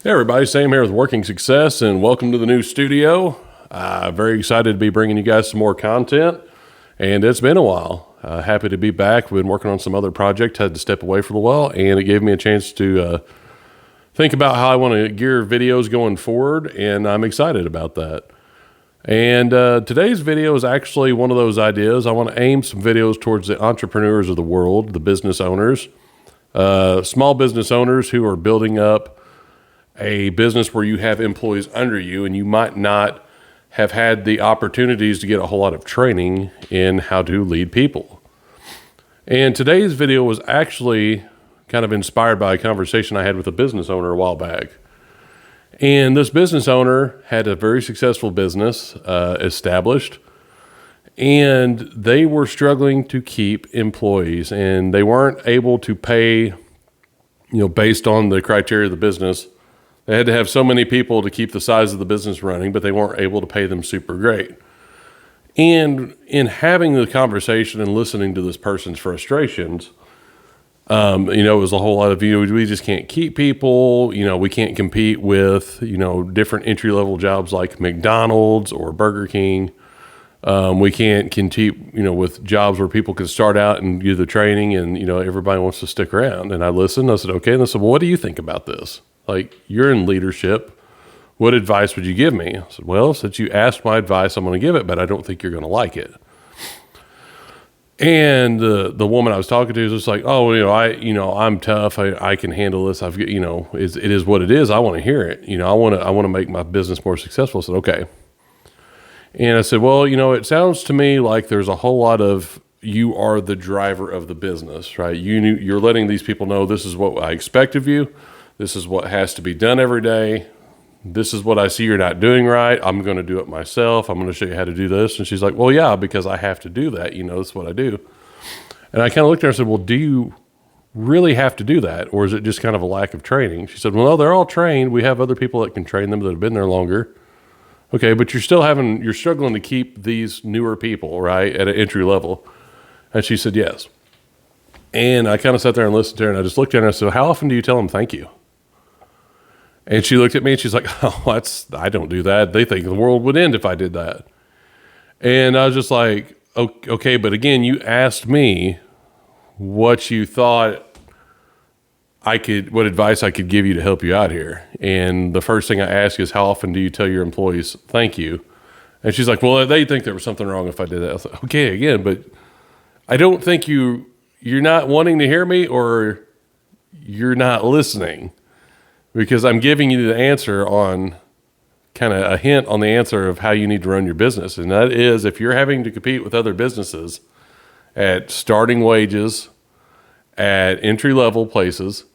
Hey everybody, Sam here with Working Success, and welcome to the new studio. Very excited to be bringing you guys some more content, and it's been a while. Happy to be back. We've been working on some other projects, had to step away for a while, and it gave me a chance to think about how I want to gear videos going forward, and I'm excited about that. And today's video is actually one of those ideas. I want to aim some videos towards the entrepreneurs of the world, the business owners, small business owners who are building up a business where you have employees under you and you might not have had the opportunities to get a whole lot of training in how to lead people. And today's video was actually kind of inspired by a conversation I had with a business owner a while back. And this business owner had a very successful business established, and they were struggling to keep employees, and they weren't able to pay, based on the criteria of the business. They had to have so many people to keep the size of the business running, but they weren't able to pay them super great. And in having the conversation and listening to this person's frustrations, it was a whole lot of, we just can't keep people, we can't compete with, different entry-level jobs like McDonald's or Burger King. We can't compete, with jobs where people can start out and do the training and, everybody wants to stick around. And I listened, I said, okay. And I said, well, what do you think about this? Like, you're in leadership. What advice would you give me? I said, well, since you asked my advice, I'm going to give it, but I don't think you're going to like it. And the woman I was talking to was just like, oh, I'm tough. I can handle this. It is what it is. I want to hear it. I want to make my business more successful. I said, okay. And I said, well, it sounds to me like there's a whole lot of, you are the driver of the business, right? You're letting these people know this is what I expect of you. This is what has to be done every day. This is what I see you're not doing right. I'm going to do it myself. I'm going to show you how to do this. And she's like, well, yeah, because I have to do that. That's what I do. And I kind of looked at her and said, well, do you really have to do that? Or is it just kind of a lack of training? She said, well, no, they're all trained. We have other people that can train them that have been there longer. Okay, but you're struggling to keep these newer people, right, at an entry level. And she said, yes. And I kind of sat there and listened to her, and I just looked at her and I said, how often do you tell them thank you? And she looked at me and she's like, oh, I don't do that. They think the world would end if I did that. And I was just like, okay, but again, you asked me what you thought what advice I could give you to help you out here. And the first thing I ask is, how often do you tell your employees thank you? And she's like, well, they think there was something wrong if I did that. I was like, okay, again, but I don't think you're not wanting to hear me, or you're not listening. Because I'm giving you the answer on kind of a hint on the answer of how you need to run your business. And that is, if you're having to compete with other businesses at starting wages, at entry-level places,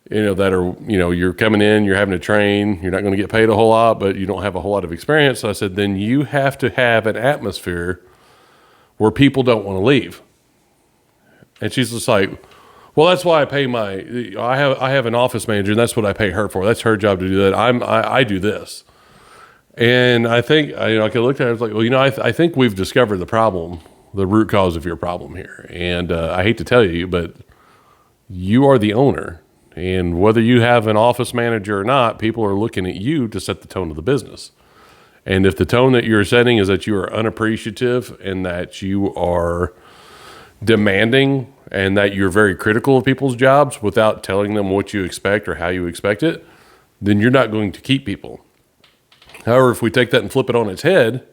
that are, you're coming in, you're having to train, you're not going to get paid a whole lot, but you don't have a whole lot of experience. So I said, then you have to have an atmosphere where people don't want to leave. And she's just like, well, that's why I pay I have an office manager, and that's what I pay her for. That's her job to do that. I do this. And I think, I could look at it, I was like, well, I think we've discovered the problem, the root cause of your problem here. And I hate to tell you, but you are the owner. And whether you have an office manager or not, people are looking at you to set the tone of the business. And if the tone that you're setting is that you are unappreciative and that you are demanding and that you're very critical of people's jobs without telling them what you expect or how you expect it, then you're not going to keep people. However, if we take that and flip it on its head,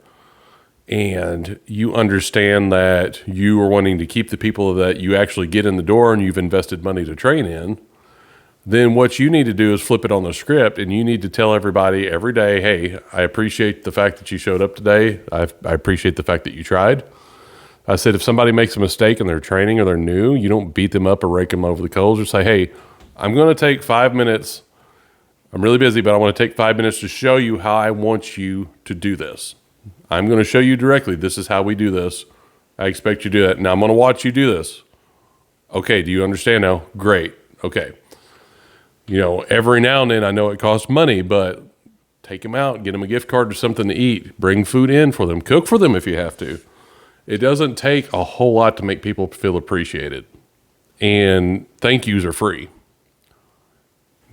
and you understand that you are wanting to keep the people that you actually get in the door and you've invested money to train in, then what you need to do is flip it on the script, and you need to tell everybody every day, hey, I appreciate the fact that you showed up today. I appreciate the fact that you tried. I said, if somebody makes a mistake in their training or they're new, you don't beat them up or rake them over the coals, or say, hey, I'm going to take 5 minutes. I'm really busy, but I want to take 5 minutes to show you how I want you to do this. I'm going to show you directly. This is how we do this. I expect you to do that. Now I'm going to watch you do this. Okay. Do you understand now? Great. Okay. Every now and then I know it costs money, but take them out, get them a gift card or something to eat, bring food in for them, cook for them if you have to. It doesn't take a whole lot to make people feel appreciated. And thank yous are free.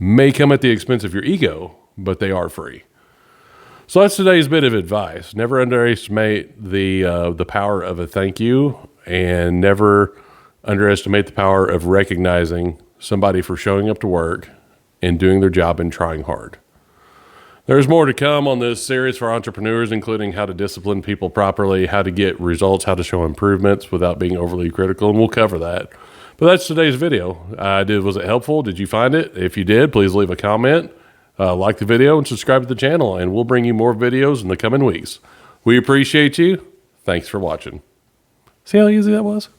may come at the expense of your ego, but they are free. So that's today's bit of advice. Never underestimate the power of a thank you, and never underestimate the power of recognizing somebody for showing up to work and doing their job and trying hard. There's more to come on this series for entrepreneurs, including how to discipline people properly, how to get results, how to show improvements without being overly critical, and we'll cover that. But that's today's video. Was it helpful? Did you find it? If you did, please leave a comment, like the video, and subscribe to the channel, and we'll bring you more videos in the coming weeks. We appreciate you. Thanks for watching. See how easy that was?